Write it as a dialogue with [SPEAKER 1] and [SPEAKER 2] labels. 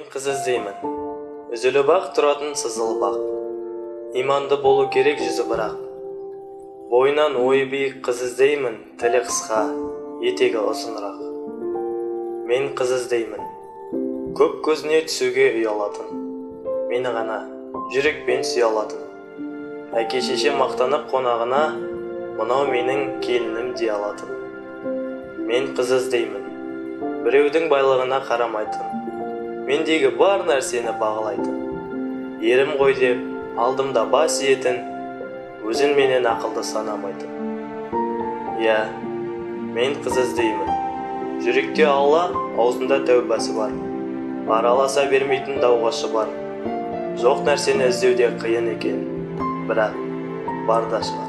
[SPEAKER 1] қыз іздеймін, үзіліп ақ тұратын сызылып ақ. Иманды болу керек жүзі бірақ. Бойынан ойы биік қыз іздеймін, тілі қысқа, етегі ұзынырақ. Мен қыз іздеймін, көп көзіне түсуге ұялатын. Мені ғана жүрекпен сүйе алатын. Әке шеше мақтанып қонағына, мынау менің келінім дей алатын. Мен қыз іздеймін, біреудің байлығына қарамайтын. Мендегі бар нәрсені бағалайтын. Ерім ғой деп, алдымда бас иетін, өзін менен ақылды санамайтын. Иә, мен қыз іздеймін. Жүректе Алла, аузында тәубасы бар. Араласа бермейтін дауғашы бар. Жоқ нәрсені іздеуде қиын екен, бірақ бар да шығар.